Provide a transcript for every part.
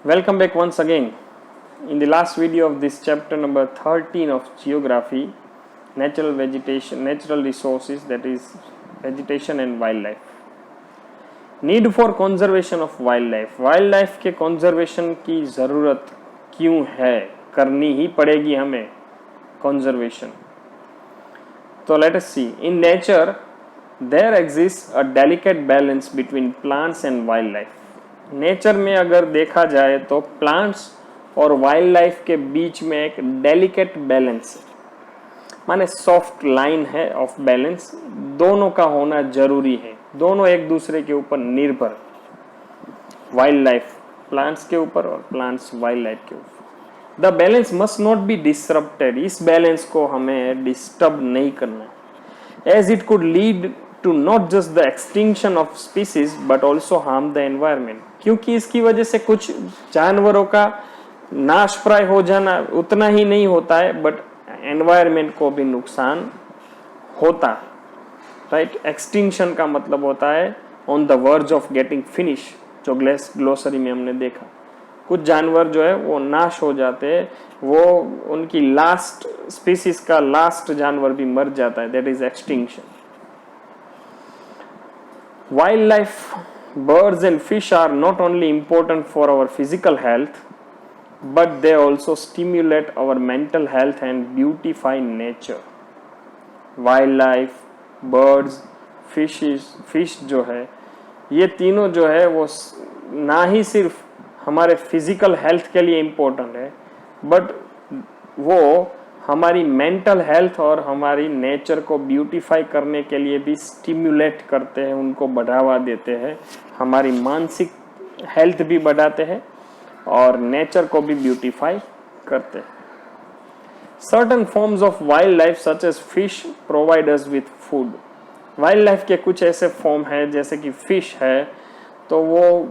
Welcome back once again. In the last video of this chapter number 13 of geography, natural resources, that is vegetation and wildlife. Need for conservation of wild life. Wild life के conservation की ज़रूरत क्यों है, करनी ही पड़ेगी हमें conservation. तो let us see. In nature there exist a delicate balance between plants and wild life. Nature में अगर देखा जाए तो प्लांट्स और वाइल्ड लाइफ के बीच में एक डेलिकेट बैलेंस है, माने सॉफ्ट लाइन है ऑफ बैलेंस. दोनों का होना जरूरी है, दोनों एक दूसरे के ऊपर निर्भर. वाइल्ड लाइफ प्लांट्स के ऊपर और प्लांट्स वाइल्ड लाइफ के ऊपर. The balance must not be disrupted. इस बैलेंस को हमें डिस्टर्ब नहीं करना, as it could lead to not just the extinction of species but also harm the environment. क्योंकि इसकी वजह से कुछ जानवरों का नाश प्राय हो जाना उतना ही नहीं होता है, बट एनवायरमेंट को भी नुकसान होता है. राइट. एक्सटिंक्शन का मतलब होता है on the verge of getting finish, जो ग्लोसरी में हमने देखा. कुछ जानवर जो है वो नाश हो जाते हैं, वो उनकी लास्ट स्पीसीज का लास्ट जानवर भी मर जाता है, that is extinction. Wild life birds and fish are not only important for our physical health, but they also stimulate our mental health and beautify nature. Wildlife, birds, fish जो है, ये तीनों जो है वो ना ही सिर्फ हमारे फिजिकल हेल्थ के लिए इम्पोर्टेंट है, बट वो हमारी मेंटल हेल्थ और हमारी नेचर को ब्यूटीफाई करने के लिए भी स्टिम्युलेट करते हैं, उनको बढ़ावा देते हैं. हमारी मानसिक हेल्थ भी बढ़ाते हैं और नेचर को भी ब्यूटीफाई करते हैं. Certain forms of wild life such as fish provide us with food. Wildlife के कुछ ऐसे फॉर्म है जैसे कि फिश है, तो वो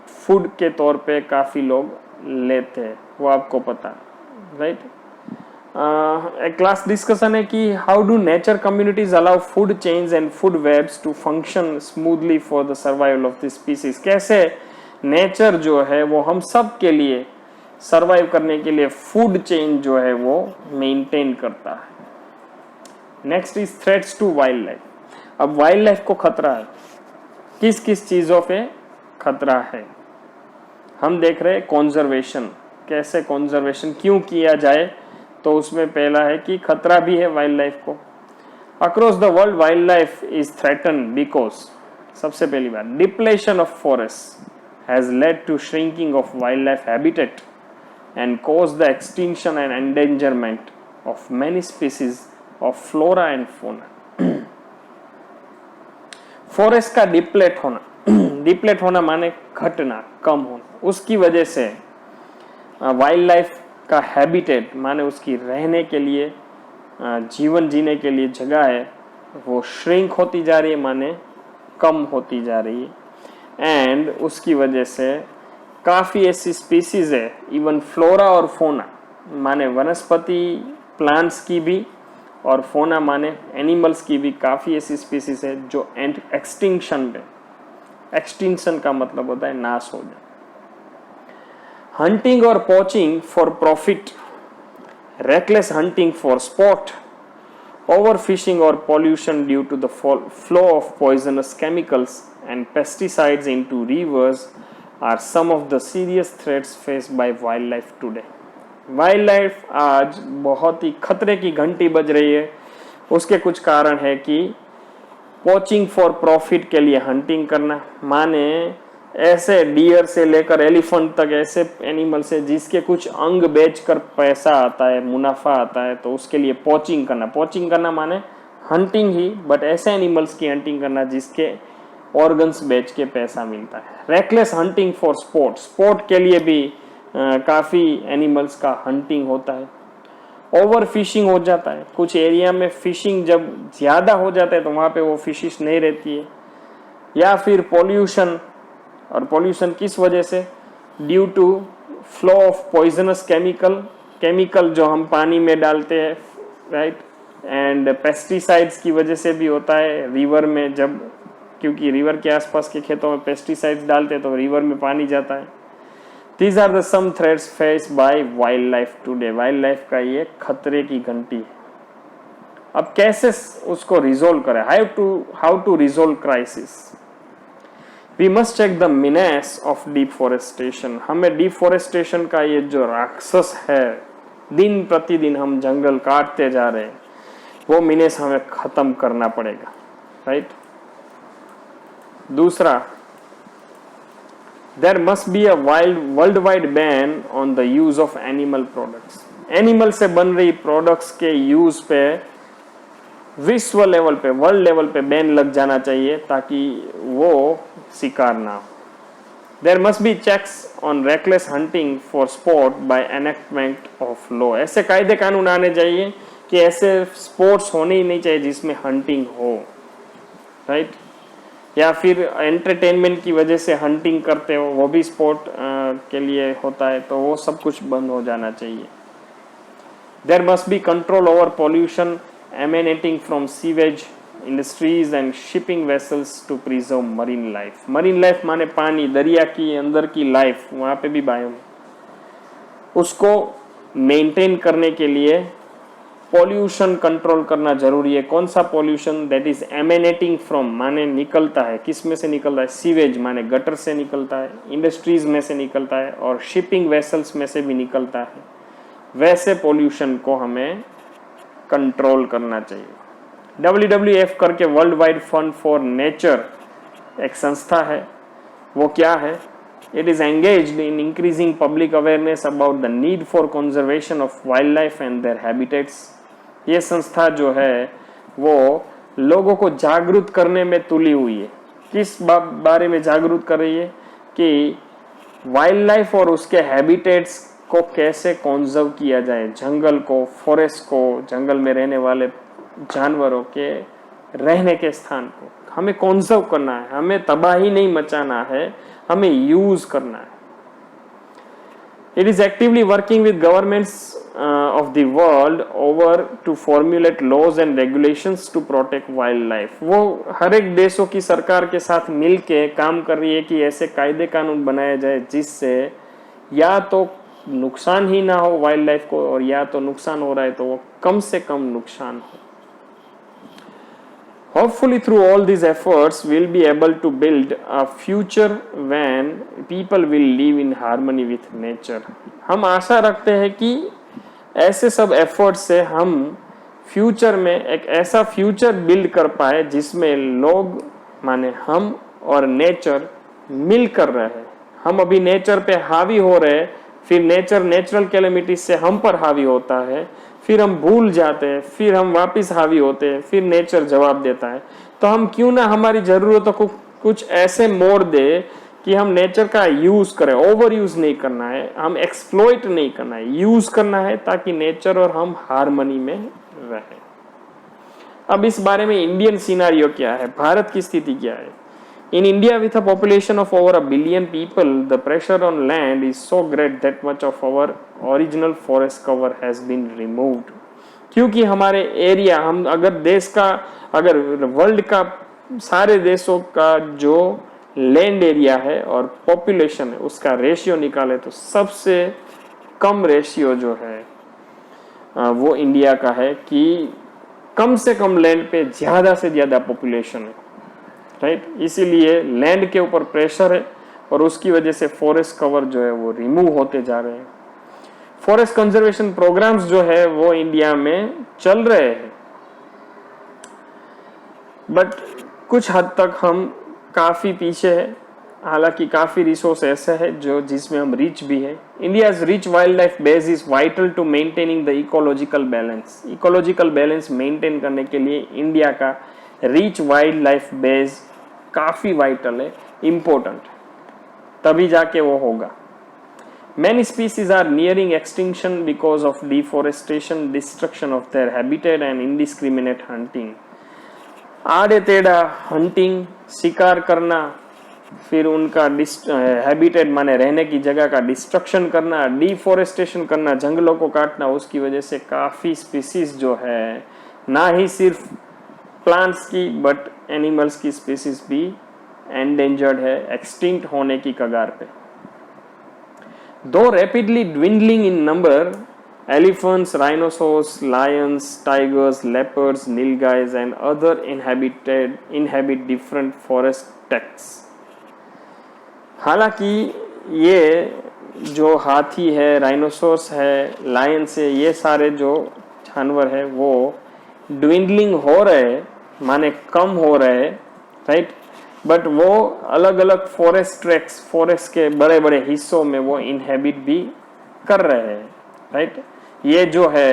फूड के तौर पे काफ़ी लोग लेते हैं, वो आपको पता है. राइट. एक क्लास डिस्कशन है कि how do nature communities allow food chains and food webs to function smoothly for the survival of this species. कैसे नेचर जो है वो हम सब के लिए सर्वाइव करने के लिए फूड चेन जो है वो मेंटेन करता है. Next is threats to wildlife. अब वाइल्ड लाइफ को खतरा है, किस किस चीजों पे खतरा है हम देख रहे हैं. कॉन्जर्वेशन, कैसे कॉन्जर्वेशन क्यों किया जाए, तो उसमें पहला है कि खतरा भी है वाइल्ड लाइफ को. Across the world wild life is threaten because, सबसे पहली बात, depletion of forest has led to shrinking of wild life habitat and cause the extinction and endangerment of many species of flora and fauna. Forest का deplete होना, deplete होना माने घटना, कम होना, उसकी वजह से वाइल्ड लाइफ का हैबिटेट माने उसकी रहने के लिए, जीवन जीने के लिए जगह है, वो श्रिंक होती जा रही है, माने कम होती जा रही है. एंड उसकी वजह से काफ़ी ऐसी स्पीसीज है, इवन फ्लोरा और फोना माने वनस्पति प्लांट्स की भी, और फोना माने एनिमल्स की भी, काफ़ी ऐसी स्पीसीज है जो एक्सटिंक्शन पे. एक्सटिंक्शन का मतलब होता है नाश हो जाए. Hunting or poaching for profit, reckless hunting for sport, overfishing or pollution due to the flow of poisonous chemicals and pesticides into rivers are some of the serious threats faced by wildlife today. Wildlife आज बहुत ही खतरे की घंटी बज रही है. उसके कुछ कारण है कि पोचिंग फॉर प्रॉफिट के लिए हंटिंग करना, माने ऐसे डियर से लेकर एलिफेंट तक ऐसे एनिमल से जिसके कुछ अंग बेचकर पैसा आता है, मुनाफा आता है, तो उसके लिए पोचिंग करना. पोचिंग करना माने हंटिंग ही, बट ऐसे एनिमल्स की हंटिंग करना जिसके ऑर्गन्स बेच के पैसा मिलता है. Reckless hunting for sport, sport के लिए भी काफ़ी एनिमल्स का हंटिंग होता है. ओवर फिशिंग हो जाता है, कुछ एरिया में फिशिंग जब ज़्यादा हो जाता है तो वहाँ पे वो फिशिश नहीं रहती है. या फिर पॉल्यूशन, और पॉल्यूशन किस वजह से, due to flow of poisonous chemical जो हम पानी में डालते हैं. राइट. एंड पेस्टिसाइड्स की वजह से भी होता है. रिवर में जब, क्योंकि रिवर के आसपास के खेतों में पेस्टिसाइड्स डालते हैं तो रिवर में पानी जाता है, These are the some threats faced by wildlife today. Wildlife का ये खतरे की घंटी है. अब कैसे उसको रिजोल्व करें? How to resolve crisis? We must check the menace of deforestation. हमें डिफोरेस्टेशन का ये जो राक्षस है, दिन प्रतिदिन हम जंगल काटते जा रहे हैं, वो मीनेस हमें खत्म करना पड़ेगा. राइट. दूसरा, there must be a worldwide ban on the use of animal products. Animal से बन रही प्रोडक्ट्स के यूज पे विश्व लेवल पे, वर्ल्ड लेवल पे बैन लग जाना चाहिए ताकि वो शिकार ना हो. There must be checks on reckless hunting for sport by enactment of law. ऐसे कायदे कानून आने चाहिए कि ऐसे स्पोर्ट्स होने ही नहीं चाहिए जिसमें हंटिंग हो. राइट. या फिर एंटरटेनमेंट की वजह से हंटिंग करते हो, वो भी स्पोर्ट के लिए होता है, तो वो सब कुछ बंद हो जाना चाहिए. There must be control over pollution emanating from sewage industries and shipping vessels to preserve marine life. Marine life माने पानी, दरिया की अंदर की लाइफ, वहां पे भी बायोम, उसको मेंटेन करने के लिए पॉल्यूशन कंट्रोल करना जरूरी है. कौन सा पॉल्यूशन? दैट इज एमेनेटिंग फ्रॉम, माने निकलता है, किस में से निकलता है? सीवेज माने गटर से निकलता है, इंडस्ट्रीज में से निकलता है, और शिपिंग वेसल्स में से भी निकलता है. वैसे पॉल्यूशन को हमें कंट्रोल करना चाहिए. WWF करके world wide fund for nature एक संस्था है. वो क्या है? It is engaged in increasing public awareness about the need for conservation of wildlife and their habitats. ये संस्था जो है वो लोगों को जागरूक करने में तुली हुई है. किस बारे में जागरूक कर रही है? कि वाइल्ड लाइफ और उसके हैबिटेट्स को कैसे कंजर्व किया जाए, जंगल को, फॉरेस्ट को, जंगल में रहने वाले जानवरों के रहने के स्थान को हमें कंजर्व करना है. हमें तबाही नहीं मचाना है, हमें यूज करना है. It is actively working with governments of the world over to formulate laws and regulations to protect wildlife. वो हर एक देशों की सरकार के साथ मिलके काम कर रही है कि ऐसे कायदे कानून बनाए जाए जिससे या तो नुकसान ही ना हो वाइल्ड लाइफ को, और या तो नुकसान हो रहा है तो वो कम से कम नुकसान हो. Hopefully through all these efforts we'll be able to build a future when people will live in harmony with nature. हम आशा रखते हैं कि ऐसे सब एफर्ट्स से हम फ्यूचर में एक ऐसा फ्यूचर बिल्ड कर पाए जिसमें लोग माने हम और नेचर मिल कर रहे. हम अभी नेचर पे हावी हो रहे, फिर नेचर नेचुरल कैलेमिटीज से हम पर हावी होता है, फिर हम भूल जाते हैं, फिर हम वापस हावी होते हैं, फिर नेचर जवाब देता है. तो हम क्यों ना हमारी जरूरतों को कुछ ऐसे मोड़ दे कि हम नेचर का यूज करें. ओवर यूज नहीं करना है, हम एक्सप्लॉइट नहीं करना है, यूज करना है ताकि नेचर और हम हार्मनी में रहें. अब इस बारे में इंडियन सिनेरियो क्या है, भारत की स्थिति क्या है? In India, with a population of over 1 billion people, the pressure on land is so great that much of our original forest cover has been removed. क्योंकि हमारे एरिया, हम अगर देश का, अगर वर्ल्ड का सारे देशों का जो लैंड एरिया है और पॉपुलेशन है उसका रेशियो निकाले तो सबसे कम रेशियो जो है वो इंडिया का है कि कम से कम लैंड पे ज्यादा से ज्यादा पॉपुलेशन है. राइट. इसीलिए लैंड के ऊपर प्रेशर है और उसकी वजह से फॉरेस्ट कवर जो है वो रिमूव होते जा रहे हैं. फॉरेस्ट कंजर्वेशन प्रोग्राम्स जो है वो इंडिया में चल रहे हैं, बट कुछ हद तक हम काफी पीछे है. हालांकि काफी रिसोर्स ऐसे है जो जिसमें हम रिच भी है. India's rich wildlife base is vital to maintaining the ecological balance. Ecological balance maintain करने के लिए इंडिया का रिच वाइल्ड लाइफ बेस काफी वाइटल है, इंपॉर्टेंट, तभी जाके वो होगा. Many species are nearing extinction because of deforestation, destruction of their habitat and indiscriminate hunting. आड़े टेढ़ा हंटिंग, शिकार करना, फिर उनका हैबिटेट माने रहने की जगह का डिस्ट्रक्शन करना, डिफोरेस्टेशन करना, जंगलों को काटना, उसकी वजह से काफी स्पीसीज जो है ना ही सिर्फ प्लांट्स की बट एनिमल्स की स्पीसीज भी एंडेंजर्ड है, एक्सटिंक्ट होने की कगार पे. Though rapidly dwindling in number, elephants, rhinoceros, lions, tigers, leopards, nilgais, and other inhabit different forest texts. हालांकि ये जो हाथी है, राइनोसोरस है, लायंस है, ये सारे जो जानवर है वो ड्विंडलिंग हो रहे, माने कम हो रहे, राइट, बट वो अलग अलग फॉरेस्ट ट्रैक्स, फॉरेस्ट के बड़े बड़े हिस्सों में वो इनहेबिट भी कर रहे हैं, राइट। ये जो है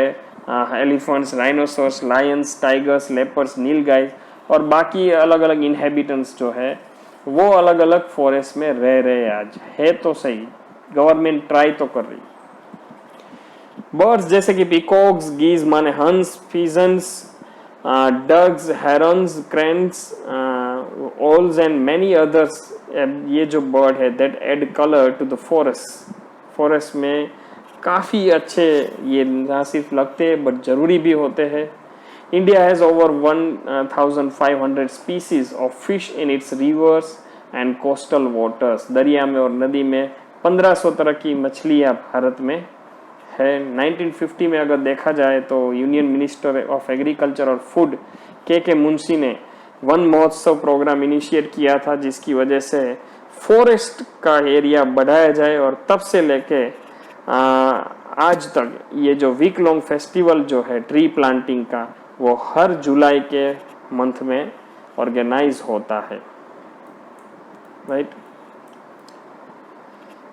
elephants, rhinoceros, lions, tigers, leopards, नीलगाइस और बाकी अलग अलग इनहेबिटेंट्स जो है वो अलग अलग फॉरेस्ट में रह रहे आज है, तो सही गवर्नमेंट ट्राई तो कर रही। बर्ड्स जैसे कि पिकॉक्स, गीज माने हंस, pigeons, ducks, herons, cranes, owls and many others, ये जो बर्ड है that add colour to the forest, forest में काफ़ी अच्छे ये ना सिर्फ लगते हैं बट ज़रूरी भी होते हैं। India has over 1,500 species of fish in its rivers and coastal waters. दरिया में और नदी में 1500 तरह की मछलियाँ भारत में है। 1950 में अगर देखा जाए तो यूनियन मिनिस्टर ऑफ एग्रीकल्चर और फूड के मुंशी ने वन महोत्सव प्रोग्राम इनिशिएट किया था, जिसकी वजह से फॉरेस्ट का एरिया बढ़ाया जाए और तब से लेके आज तक ये जो वीक लॉन्ग फेस्टिवल जो है ट्री प्लांटिंग का वो हर जुलाई के मंथ में ऑर्गेनाइज होता है, राइट।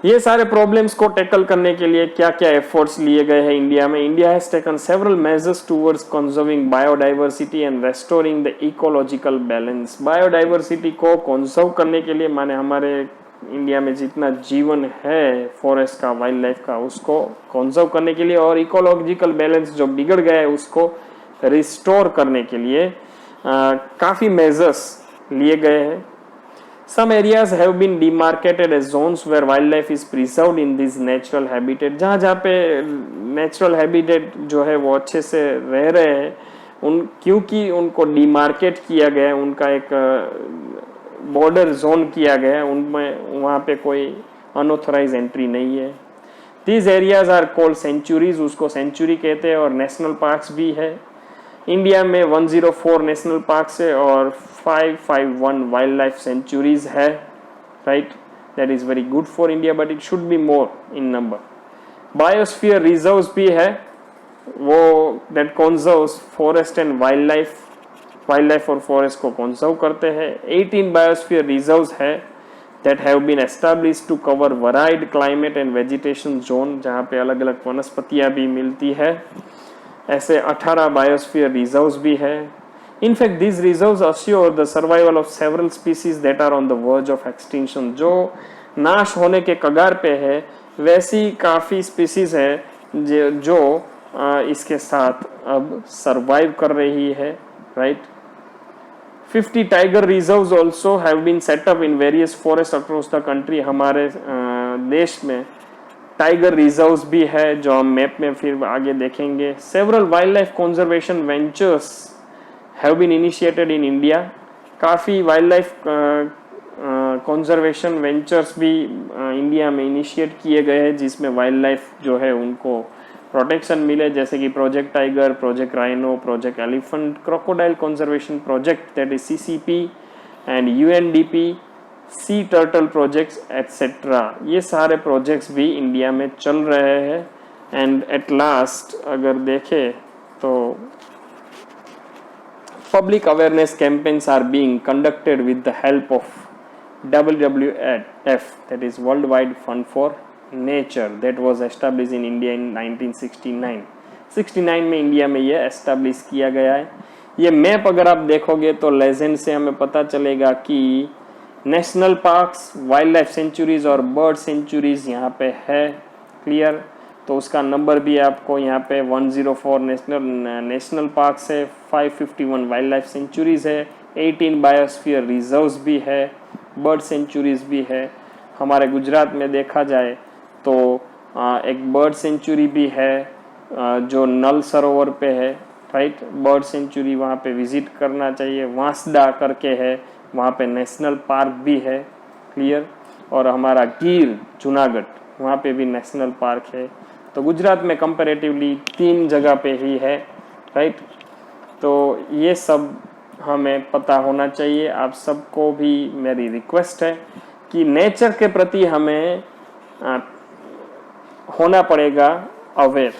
ये सारे प्रॉब्लम्स को टैकल करने के लिए क्या क्या एफर्ट्स लिए गए हैं इंडिया में। India has taken several measures towards conserving biodiversity and restoring the ecological balance. Biodiversity को कंजर्व करने के लिए, माने हमारे इंडिया में जितना जीवन है फॉरेस्ट का, वाइल्ड लाइफ का, उसको कंजर्व करने के लिए और इकोलॉजिकल बैलेंस जो बिगड़ गया है उसको रिस्टोर करने के लिए काफ़ी मेजर्स लिए गए हैं। Some areas have been demarcated as zones where wildlife is preserved in this natural habitat. जहाँ पे नेचुरल हैबिटेट जो है वो अच्छे से रह रहे हैं, क्योंकि उनको डिमार्केट किया गया है, उनका एक बॉर्डर जोन किया गया है, उनमें वहाँ पे कोई अनऑथराइज एंट्री नहीं है। These areas are called sanctuaries, उसको सेंचुरी कहते हैं, और नेशनल पार्क्स भी है। इंडिया में 104 नेशनल पार्क्स है और 551 वाइल्ड लाइफ सेंचुरीज है, right. That is very good for India but it should be more in number. Biosphere reserves भी है, वो that conserves forest and wild life और फॉरेस्ट को कंजर्व करते हैं। 18 बायोस्फीयर रिजर्व्स है that have been established to cover varied climate and vegetation zone, जहाँ पे अलग अलग वनस्पतियाँ भी मिलती है। ऐसे 18 बायोस्फीयर रिजर्व्स भी है। In fact this reserves assure the survival of several species that are on the verge of extinction. जो नाश होने के कगार पे है वैसी काफ़ी स्पीसीज है जो इसके साथ अब सर्वाइव कर रही है, right. 50 tiger reserves also have been set up in various forest across the country. हमारे देश में टाइगर रिजर्व्स भी है जो हम मैप में फिर आगे देखेंगे। Several wildlife conservation ventures have been initiated in India. काफ़ी वाइल्ड लाइफ कंजर्वेशन वेंचर्स भी इंडिया में इनिशिएट किए गए हैं, जिसमें वाइल्ड लाइफ जो है उनको प्रोटेक्शन मिले, जैसे कि project tiger, project rhino, project elephant, crocodile conservation project that is CCP and UNDP, sea turtle projects etcetera. ये सारे प्रोजेक्ट्स भी इंडिया में चल रहे हैं। एंड एट लास्ट अगर देखें तो public awareness campaigns are being conducted with the help of WWF, that is world wide fund for nature, that was established in India in 1969। 69 में इंडिया में ये एस्टैब्लिश किया गया है। ये मैप अगर आप देखोगे तो लेजेंड से हमें पता चलेगा कि national parks, wild life centuries और बर्ड सेंचुरीज यहाँ पे है, क्लियर। तो उसका नंबर भी आपको यहाँ पे 104 नेशनल पार्क्स है, 551 वाइल्ड लाइफ सेंचुरीज है, 18 बायोस्फीयर रिजर्व्स भी है, बर्ड सेंचुरीज भी है। हमारे गुजरात में देखा जाए तो एक बर्ड सेंचुरी भी है जो नल सरोवर पे है, राइट। बर्ड सेंचुरी वहाँ पे विजिट करना चाहिए। वांसदा करके है, वहाँ पे नेशनल पार्क भी है, क्लियर। और हमारा गिर जूनागढ़ वहाँ पे भी नेशनल पार्क है। तो गुजरात में कंपैरेटिवली 3 जगह पे ही है, राइट। तो ये सब हमें पता होना चाहिए। आप सबको भी मेरी रिक्वेस्ट है कि नेचर के प्रति हमें होना पड़ेगा अवेयर,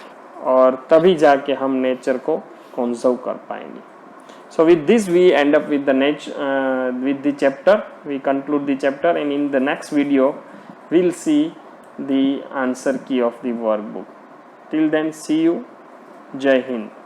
और तभी जाके हम नेचर को कंजर्व कर पाएंगे। So with this we end up with the chapter. We conclude the chapter, and in the next video we'll see the answer key of the workbook. Till then, see you. Jai Hind.